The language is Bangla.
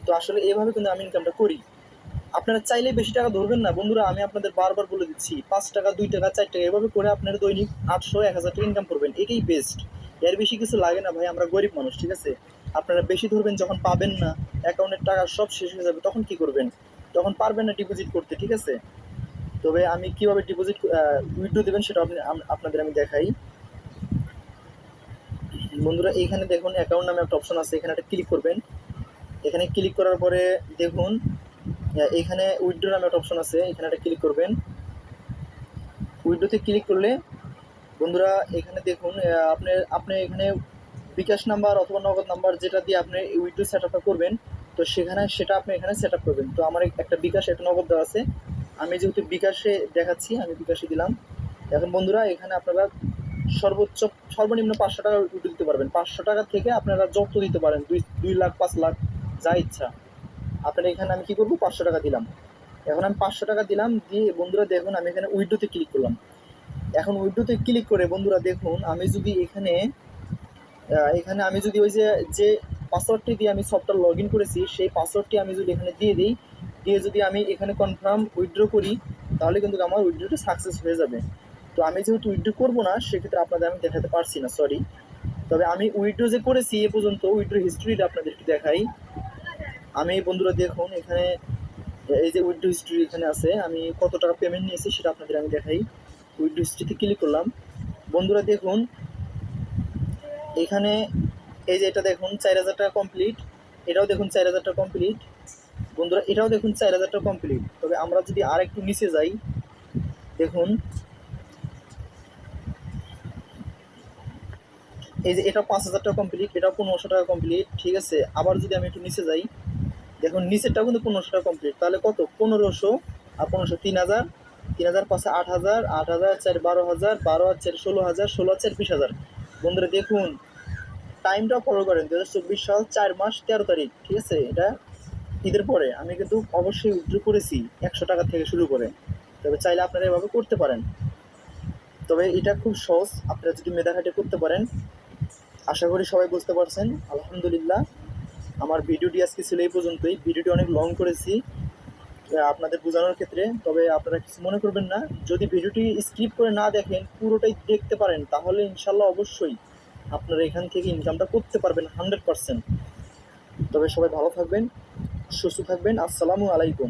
তো আসলে এভাবে কিন্তু আমি ইনকামটা করি। আপনারা চাইলে বেশি টাকা ধরবেন না বন্ধুরা, আমি আপনাদের বারবার বলে দিচ্ছি, 5 টাকা, 2 টাকা, 4 টাকা এভাবে করে আপনারা দৈনিক 800-1000 টাকা ইনকাম করবেন, এটাই বেস্ট। এর বেশি কিছু লাগে না ভাই, আমরা গরিব মানুষ, ঠিক আছে? আপনারা বেশি ধরবেন, যখন পাবেন না, অ্যাকাউন্টের টাকা সব শেষ হয়ে যাবে, তখন কি করবেন? তখন পারবেন না ডিপোজিট করতে, ঠিক আছে? তবে আমি কিভাবে ডিপোজিট উইথড্র দেবেন সেটা আপনাদের আমি দেখাই। বন্ধুরা এইখানে দেখুন অ্যাকাউন্ট নামে একটা অপশন আছে, এখানে একটা ক্লিক করবেন। এখানে ক্লিক করার পরে দেখুন এখানে উইথড্র নামে একটা অপশন আছে, এখানে একটা ক্লিক করবেন। উইথড্রোতে ক্লিক করলে বন্ধুরা এখানে দেখুন আপনি আপনি এখানে বিকাশ নাম্বার অথবা নগদ নাম্বার যেটা দিয়ে আপনি উইথড্রো সেট আপটা করবেন, তো সেটা আপনি এখানে সেট আপ করবেন। তো আমার একটা বিকাশ একটা নগদ দেওয়া আছে, আমি যেহেতু বিকাশে দেখাচ্ছি আমি বিকাশে দিলাম। এখন বন্ধুরা এখানে আপনারা সর্বনিম্ন 500 টাকা উইথড্রো দিতে পারবেন। 500 টাকা থেকে আপনারা যত দিতে পারেন, 2 লাখ, 5 লাখ, যা ইচ্ছা। আপনারা এখানে আমি কি করবো, 500 টাকা দিলাম। এখন আমি 500 টাকা দিলাম, দিয়ে বন্ধুরা দেখুন আমি এখানে উইথড্রোতে ক্লিক করলাম। এখন উইথড্রোতে ক্লিক করে বন্ধুরা দেখুন আমি যদি এখানে এখানে আমি যদি ওই যে পাসওয়ার্ডটি দিয়ে আমি সফটওয়্যার লগ ইন করেছি, সেই পাসওয়ার্ডটি আমি যদি এখানে দিয়ে দিই, দিয়ে যদি আমি এখানে কনফার্ম উইথড্র করি, তাহলে কিন্তু আমার উইথড্রটা সাকসেস হয়ে যাবে। তো আমি যেহেতু উইথড্র করবো না, সেক্ষেত্রে আপনাদের আমি দেখাতে পারছি না, সরি। তবে আমি উইথড্র যে করেছি এ পর্যন্ত, উইথড্র হিস্ট্রিটা আপনাদেরকে দেখাই। আমি বন্ধুরা দেখুন এখানে এই যে উইথড্র হিস্ট্রি এখানে আছে, আমি কত টাকা পেমেন্ট নিয়েছি সেটা আপনাদের আমি দেখাই। উইথড্র হিস্ট্রিতে ক্লিক করলাম। বন্ধুরা দেখুন এখানে এই যে এটা দেখুন 4000 টাকা কমপ্লিট, এটাও দেখুন 4000 টাকা কমপ্লিট। বন্ধুরা এটাও দেখুন 4000 টাকা কমপ্লিট। তবে আমরা যদি আর একটু নিচে যাই, দেখুন এই যে এটা 5000 টাকা কমপ্লিট, এটাও 1500 টাকা কমপ্লিট, ঠিক আছে? আবার যদি আমি একটু নিচে যাই, দেখুন নিচেরটাও কিন্তু 1500 টাকা কমপ্লিট। তাহলে কত? 1500 আর 1500, 3000, 3000 পাশে 8000, 8000 4 12,000, 12 আর 4 16,000, 16 আর 4 20,000। বন্ধুরা দেখুন টাইমটাও ফলো করেন, 2024 সাল 4 মাস 13 তারিখ, ঠিক আছে? এটা ঈদের পরে আমি কিন্তু অবশ্যই উইথড্র করেছি 100 টাকা থেকে শুরু করে। তবে চাইলে আপনারা এভাবে করতে পারেন। তবে এটা খুব সহজ, আপনারা যদি মেধা খাটিয়ে করতে পারেন। আশা করি সবাই বুঝতে পারছেন। আলহামদুলিল্লাহ, আমার ভিডিওটি আজকে ছিল এই পর্যন্তই। ভিডিওটি অনেক লং করেছি আপনাদের বোঝানোর ক্ষেত্রে, তবে আপনারা কিছু মনে করবেন না। যদি ভিডিওটি স্কিপ করে না দেখেন, পুরোটাই দেখতে পারেন, তাহলে ইনশাল্লাহ অবশ্যই আপনারা এখান থেকে ইনকামটা করতে পারবেন 100%। তবে সবাই ভালো থাকবেন, সুস্থ থাকবেন। আসসালামু আলাইকুম।